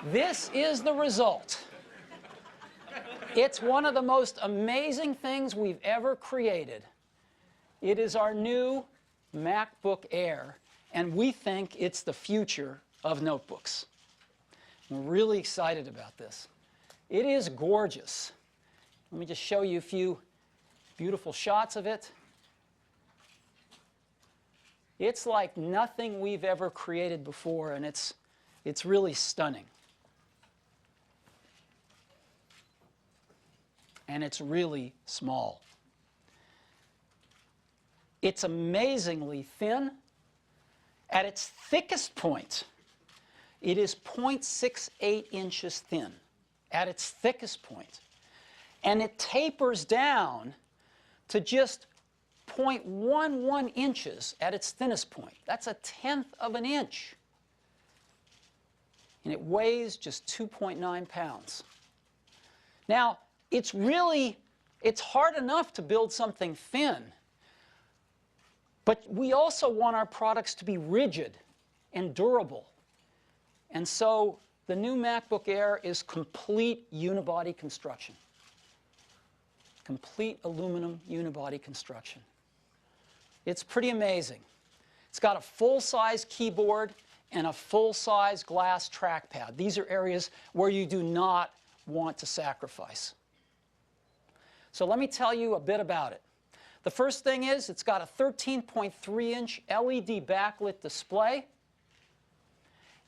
This is the result. It's one of the most amazing things we've ever created. It is our new MacBook Air, and we think it's the future of notebooks. We're really excited about this. It is gorgeous. Let me just show you a few beautiful shots of it. It's like nothing we've ever created before, and it's really stunning. And it's really small. It's amazingly thin. At its thickest point, it is 0.68 inches thin, at its thickest point. And it tapers down to just 0.11 inches at its thinnest point. That's 1/10 of an inch. And it weighs just 2.9 pounds. Now, it's hard enough to build something thin, but we also want our products to be rigid and durable. And so the new MacBook Air is complete unibody construction. Complete aluminum unibody construction. It's pretty amazing. It's got a full-size keyboard and a full-size glass trackpad. These are areas where you do not want to sacrifice. So let me tell you a bit about it. The first thing is it's got a 13.3-inch LED backlit display.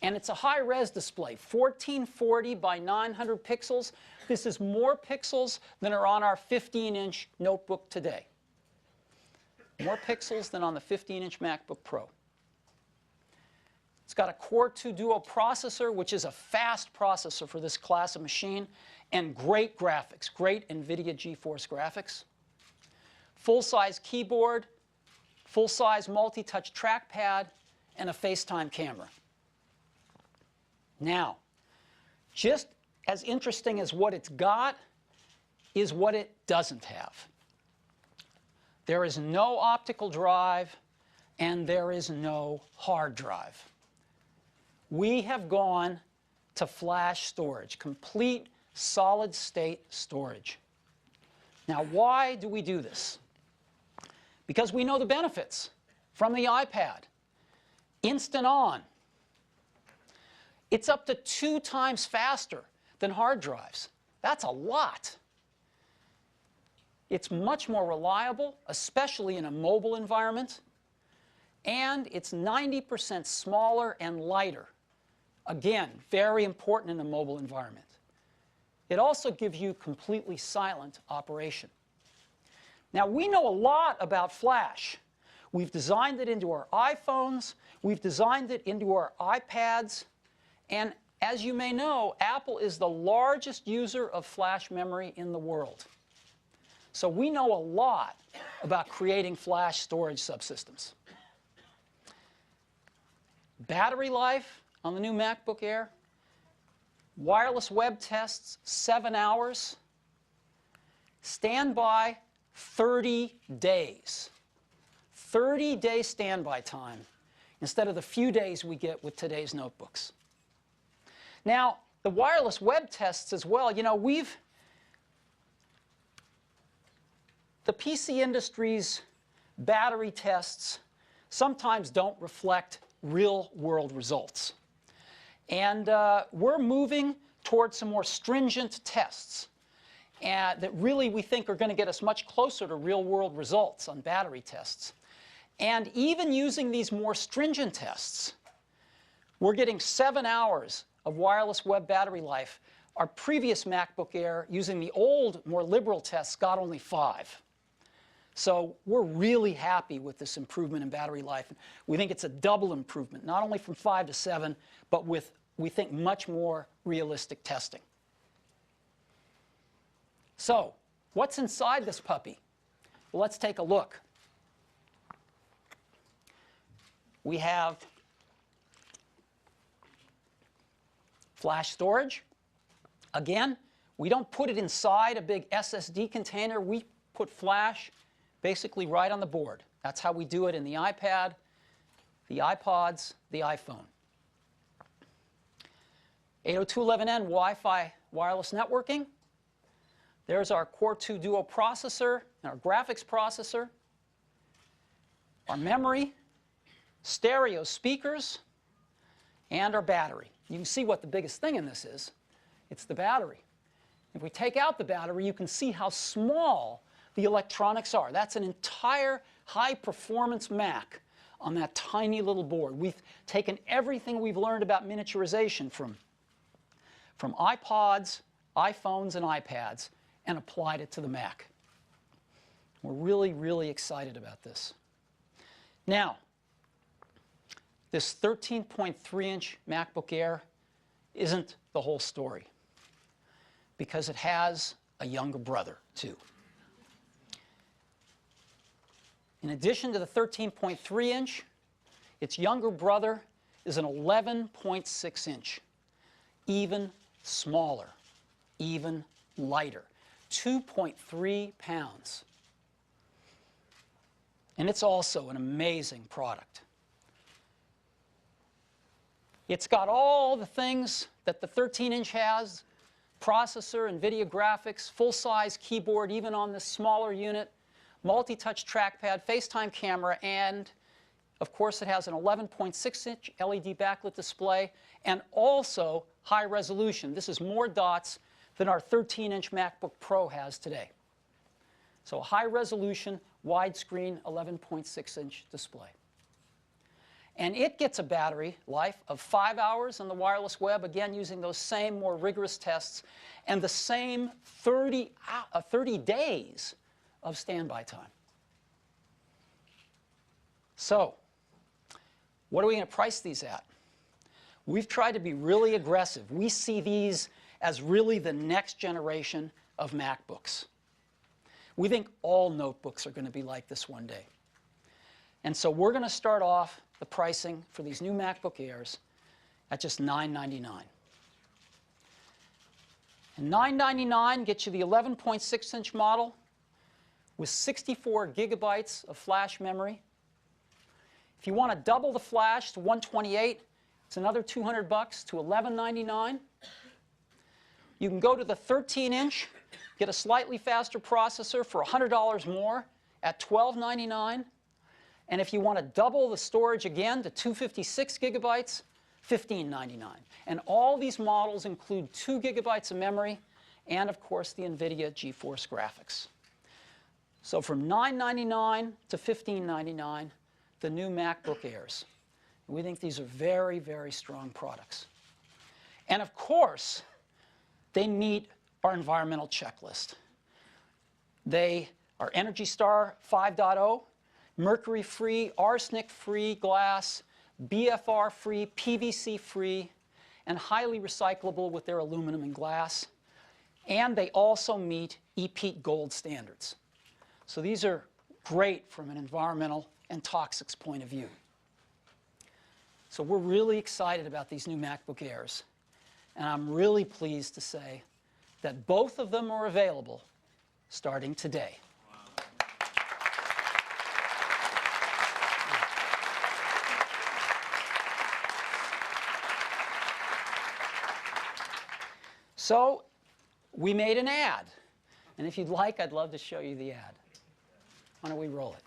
And it's a high-res display, 1440 by 900 pixels. This is more pixels than are on our 15-inch notebook today. More pixels than on the 15-inch MacBook Pro. It's got a Core 2 Duo processor, which is a fast processor for this class of machine, and great graphics, great NVIDIA GeForce graphics. Full-size keyboard, full-size multi-touch trackpad, and a FaceTime camera. Now, just as interesting as what it's got is what it doesn't have. There is no optical drive, and there is no hard drive. We have gone to flash storage, complete solid-state storage. Now, why do we do this? Because we know the benefits from the iPad. Instant on. It's up to 2 times faster than hard drives. That's a lot. It's much more reliable, especially in a mobile environment. And it's 90% smaller and lighter. Again, very important in a mobile environment. It also gives you completely silent operation. Now, we know a lot about flash. We've designed it into our iPhones. We've designed it into our iPads. And as you may know, Apple is the largest user of flash memory in the world. So we know a lot about creating flash storage subsystems. Battery life on the new MacBook Air, wireless web tests, 7 hours. Standby, 30 days. 30-day standby time instead of the few days we get with today's notebooks. Now, the wireless web tests as well, you know, the PC industry's battery tests sometimes don't reflect real-world results. And we're moving towards some more stringent tests that really we think are going to get us much closer to real-world results on battery tests. And even using these more stringent tests, we're getting 7 hours of wireless web battery life. Our previous MacBook Air, using the old, more liberal tests, got only 5. So we're really happy with this improvement in battery life. We think it's a double improvement, not only from 5 to 7, but with, we think, much more realistic testing. So what's inside this puppy? Well, let's take a look. We have flash storage. Again, we don't put it inside a big SSD container. We put flash basically right on the board. That's how we do it in the iPad, the iPods, the iPhone. 802.11n Wi-Fi wireless networking. There's our Core 2 Duo processor and our graphics processor. Our memory, stereo speakers, and our battery. You can see what the biggest thing in this is. It's the battery. If we take out the battery, you can see how small the electronics are. That's an entire high-performance Mac on that tiny little board. We've taken everything we've learned about miniaturization from iPods, iPhones, and iPads and applied it to the Mac. We're really, really excited about this. Now, this 13.3-inch MacBook Air isn't the whole story, because it has a younger brother, too. In addition to the 13.3-inch, its younger brother is an 11.6-inch, even smaller, even lighter, 2.3 pounds. And it's also an amazing product. It's got all the things that the 13-inch has: processor, NVIDIA graphics, full-size keyboard, even on this smaller unit, multi-touch trackpad, FaceTime camera, and, of course, it has an 11.6-inch LED backlit display, and also high resolution. This is more dots than our 13-inch MacBook Pro has today. So a high-resolution, widescreen, 11.6-inch display. And it gets a battery life of 5 hours on the wireless web, again using those same more rigorous tests, and the same 30 days of standby time. So, what are we going to price these at? We've tried to be really aggressive. We see these as really the next generation of MacBooks. We think all notebooks are going to be like this one day. And so we're going to start off the pricing for these new MacBook Airs at just $999. And $999 gets you the 11.6-inch model with 64 gigabytes of flash memory. If you want to double the flash to 128, it's another $200 to $1199. You can go to the 13-inch, get a slightly faster processor for $100 more at $1299. And if you want to double the storage again to 256 gigabytes, $1599. And all these models include 2 gigabytes of memory and, of course, the NVIDIA GeForce graphics. So from $999 to $1599, the new MacBook Airs. We think these are very, very strong products. And, of course, they meet our environmental checklist. They are ENERGY STAR 5.0, mercury-free, arsenic-free glass, BFR-free, PVC-free, and highly recyclable with their aluminum and glass. And they also meet EPEAT Gold standards. So these are great from an environmental and toxics point of view. So we're really excited about these new MacBook Airs. And I'm really pleased to say that both of them are available starting today. So we made an ad. And if you'd like, I'd love to show you the ad. Why don't we roll it?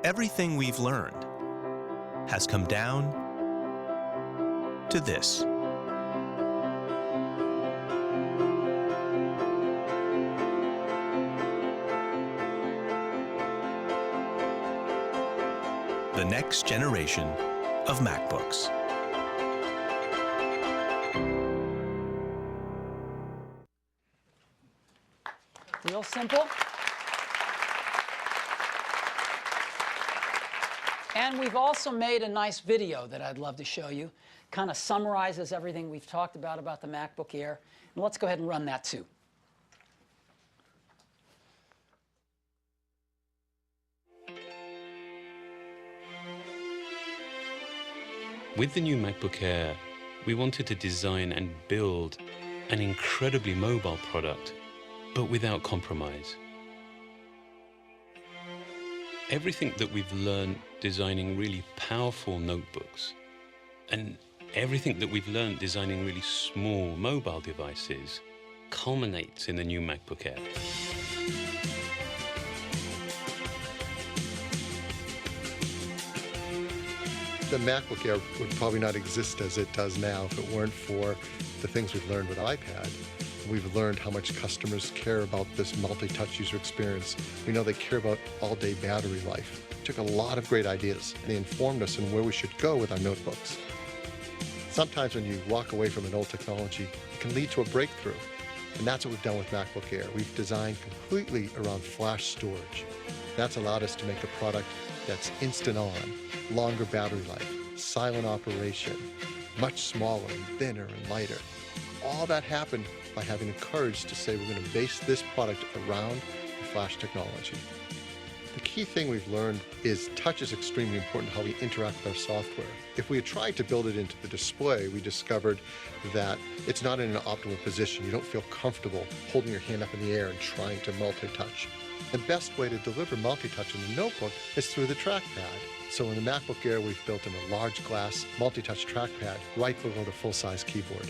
Everything we've learned has come down to this. The next generation of MacBooks. Real simple. And we've also made a nice video that I'd love to show you. Kind of summarizes everything we've talked about the MacBook Air. And let's go ahead and run that too. With the new MacBook Air, we wanted to design and build an incredibly mobile product but without compromise. Everything that we've learned designing really powerful notebooks, and everything that we've learned designing really small mobile devices, culminates in the new MacBook Air. The MacBook Air would probably not exist as it does now if it weren't for the things we've learned with iPad. We've learned how much customers care about this multi-touch user experience. We know they care about all-day battery life. We took a lot of great ideas, and they informed us on where we should go with our notebooks. Sometimes when you walk away from an old technology, it can lead to a breakthrough. And that's what we've done with MacBook Air. We've designed completely around flash storage. That's allowed us to make a product that's instant on, longer battery life, silent operation, much smaller and thinner and lighter. All that happened by having the courage to say we're going to base this product around the flash technology. The key thing we've learned is touch is extremely important to how we interact with our software. If we had tried to build it into the display, we discovered that it's not in an optimal position. You don't feel comfortable holding your hand up in the air and trying to multi-touch. The best way to deliver multi-touch in the notebook is through the trackpad. So in the MacBook Air, we've built in a large glass multi-touch trackpad right below the full-size keyboard.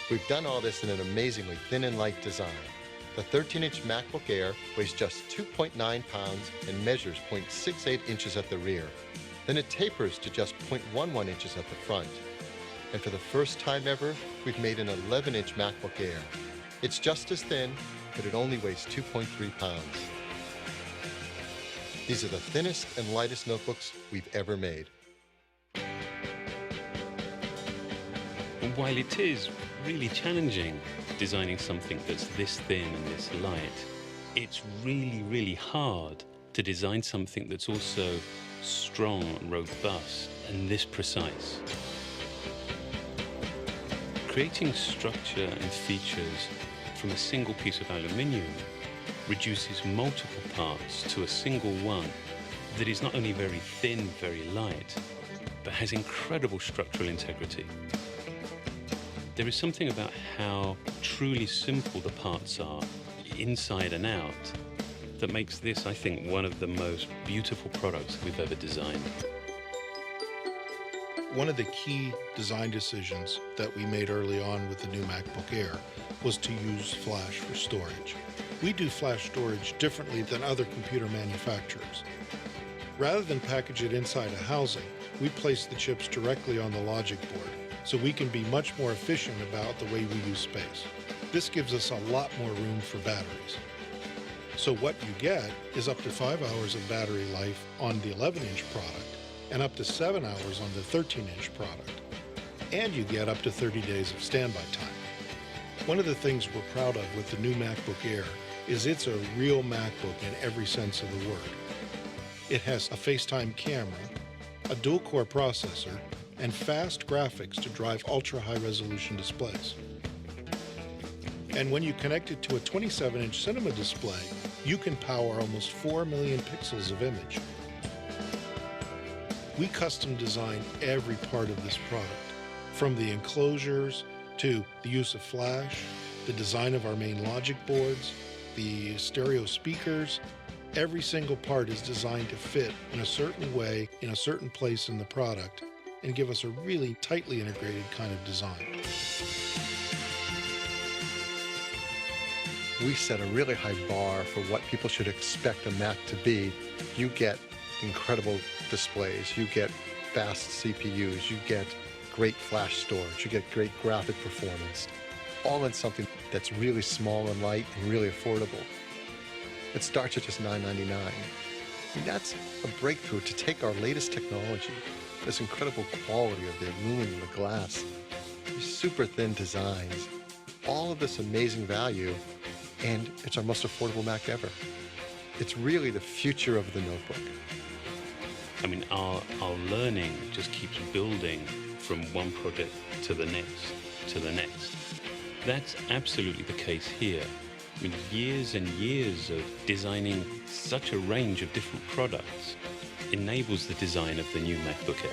We've done all this in an amazingly thin and light design. The 13-inch MacBook Air weighs just 2.9 pounds and measures 0.68 inches at the rear. Then it tapers to just 0.11 inches at the front. And for the first time ever, we've made an 11-inch MacBook Air. It's just as thin, but it only weighs 2.3 pounds. These are the thinnest and lightest notebooks we've ever made. And while it is really challenging designing something that's this thin and this light, it's really, really hard to design something that's also strong and robust and this precise. Creating structure and features from a single piece of aluminium reduces multiple parts to a single one that is not only very thin, very light, but has incredible structural integrity. There is something about how truly simple the parts are, inside and out, that makes this, I think, one of the most beautiful products we've ever designed. One of the key design decisions that we made early on with the new MacBook Air was to use flash for storage. We do flash storage differently than other computer manufacturers. Rather than package it inside a housing, we place the chips directly on the logic board, so we can be much more efficient about the way we use space. This gives us a lot more room for batteries. So what you get is up to 5 hours of battery life on the 11-inch product and up to 7 hours on the 13-inch product. And you get up to 30 days of standby time. One of the things we're proud of with the new MacBook Air is it's a real MacBook in every sense of the word. It has a FaceTime camera, a dual-core processor, and fast graphics to drive ultra-high-resolution displays. And when you connect it to a 27-inch cinema display, you can power almost 4 million pixels of image. We custom design every part of this product, from the enclosures to the use of flash, the design of our main logic boards, the stereo speakers. Every single part is designed to fit in a certain way, in a certain place in the product, and give us a really tightly integrated kind of design. We set a really high bar for what people should expect a Mac to be. You get incredible displays, you get fast CPUs, you get great flash storage, you get great graphic performance, all in something that's really small and light and really affordable. It starts at just $9.99. And that's a breakthrough to take our latest technology, this incredible quality of the aluminum, the glass, these super thin designs, all of this amazing value, and it's our most affordable Mac ever. It's really the future of the notebook. I mean, our learning just keeps building from one project to the next, to the next. That's absolutely the case here. I mean, years and years of designing such a range of different products enables the design of the new MacBook Air.